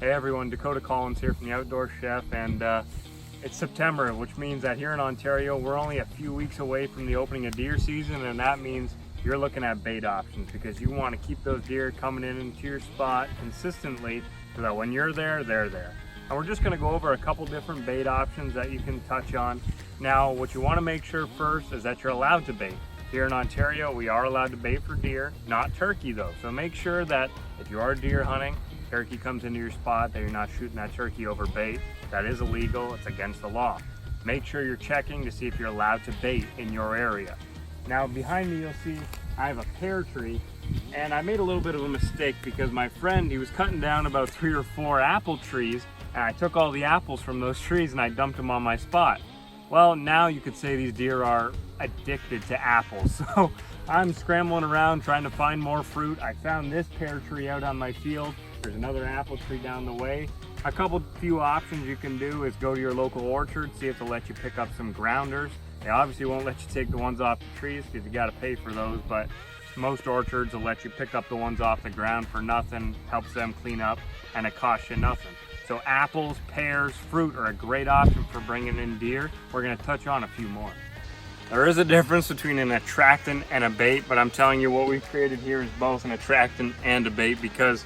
Hey everyone, Decota Collins here from the Outdoor Chef, and it's September, which means that here in Ontario we're only a few weeks away from the opening of deer season, and that means you're looking at bait options because you want to keep those deer coming into your spot consistently so that when you're there, they're there. And we're just going to go over a couple different bait options that you can touch on. Now, what you want to make sure first is that you're allowed to bait. Here in Ontario, we are allowed to bait for deer, not turkey though. So make sure that if you are deer hunting, turkey comes into your spot, that you're not shooting that turkey over bait. That is illegal, it's against the law. Make sure you're checking to see if you're allowed to bait in your area. Now behind me you'll see I have a pear tree, and I made a little bit of a mistake because my friend, he was cutting down about 3 or 4 apple trees, and I took all the apples from those trees and I dumped them on my spot. Well, now you could say these deer are addicted to apples. So I'm scrambling around trying to find more fruit. I found this pear tree out on my field. There's another apple tree down the way. A few options you can do is go to your local orchard, see if they'll let you pick up some grounders. They obviously won't let you take the ones off the trees because you got to pay for those, but most orchards will let you pick up the ones off the ground for nothing, helps them clean up, and it costs you nothing. So apples, pears, fruit are a great option for bringing in deer. We're going to touch on a few more. There is a difference between an attractant and a bait, but I'm telling you what we've created here is both an attractant and a bait, because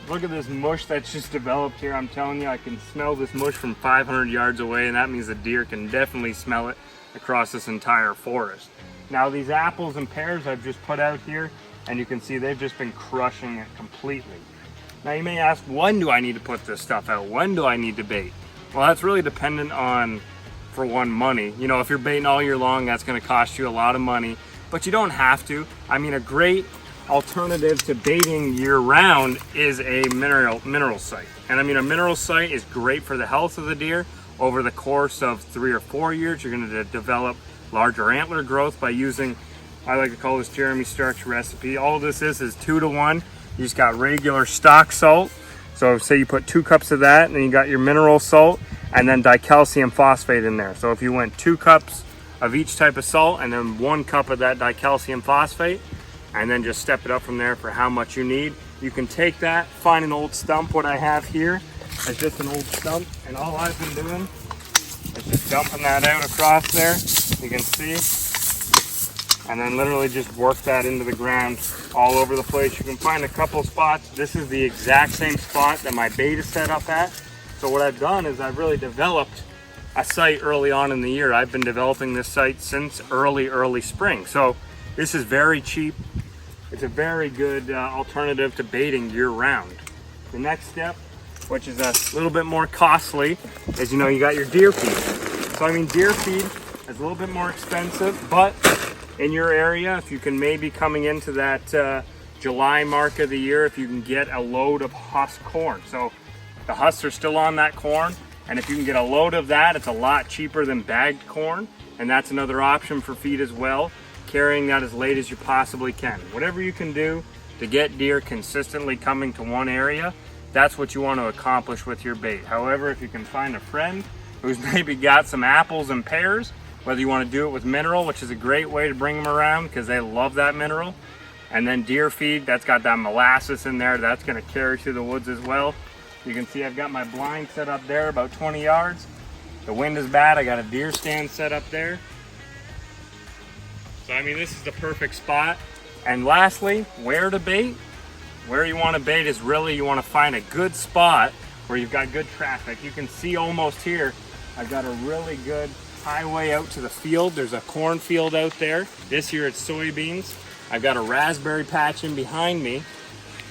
look at this mush that's just developed here. I'm telling you, I can smell this mush from 500 yards away, and that means the deer can definitely smell it across this entire forest. Now these apples and pears I've just put out here, and you can see they've just been crushing it completely. Now you may ask, when do I need to put this stuff out? When do I need to bait? Well, that's really dependent on, for one, money. You know, if you're baiting all year long, that's going to cost you a lot of money, but you don't have to. I mean, a great alternative to baiting year-round is a mineral site. And I mean, a mineral site is great for the health of the deer. Over the course of 3 or 4 years, you're going to develop larger antler growth by using, I like to call this Jeremy Stark's recipe. All of this is 2 to 1. You just got regular stock salt. So say you put 2 cups of that, and then you got your mineral salt, and then dicalcium phosphate in there. So if you went 2 cups of each type of salt, and then 1 cup of that dicalcium phosphate, and then just step it up from there for how much you need. You can take that, find an old stump. What I have here is just an old stump, and all I've been doing is just dumping that out across there, you can see, and then literally just work that into the ground all over the place. You can find a couple spots. This is the exact same spot that my bait is set up at. So what I've done is I've really developed a site early on in the year. I've been developing this site since early spring. So this is very cheap. It's a very good alternative to baiting year-round. The next step, which is a little bit more costly, is, you know, you got your deer feed. So I mean, deer feed is a little bit more expensive, but in your area, if you can maybe coming into that July mark of the year, if you can get a load of husk corn. So the husks are still on that corn, and if you can get a load of that, it's a lot cheaper than bagged corn, and that's another option for feed as well. Carrying that as late as you possibly can. Whatever you can do to get deer consistently coming to one area, that's what you want to accomplish with your bait. However, if you can find a friend who's maybe got some apples and pears, whether you want to do it with mineral, which is a great way to bring them around because they love that mineral, and then deer feed, that's got that molasses in there, that's going to carry through the woods as well. You can see I've got my blind set up there about 20 yards. The wind is bad, I got a deer stand set up there. So I mean, this is the perfect spot. And lastly, where to bait? Where you want to bait is really, you want to find a good spot where you've got good traffic. You can see almost here, I've got a really good highway out to the field. There's a cornfield out there. This year it's soybeans. I've got a raspberry patch in behind me.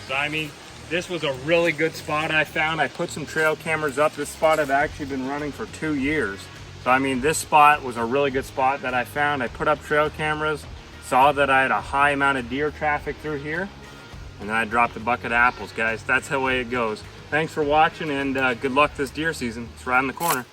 So I mean, this was a really good spot I found. I put some trail cameras up. This spot I've actually been running for 2 years. So I mean, this spot was a really good spot that I found. I put up trail cameras, saw that I had a high amount of deer traffic through here, and then I dropped a bucket of apples, guys. That's the way it goes. Thanks for watching, and good luck this deer season. It's right in the corner.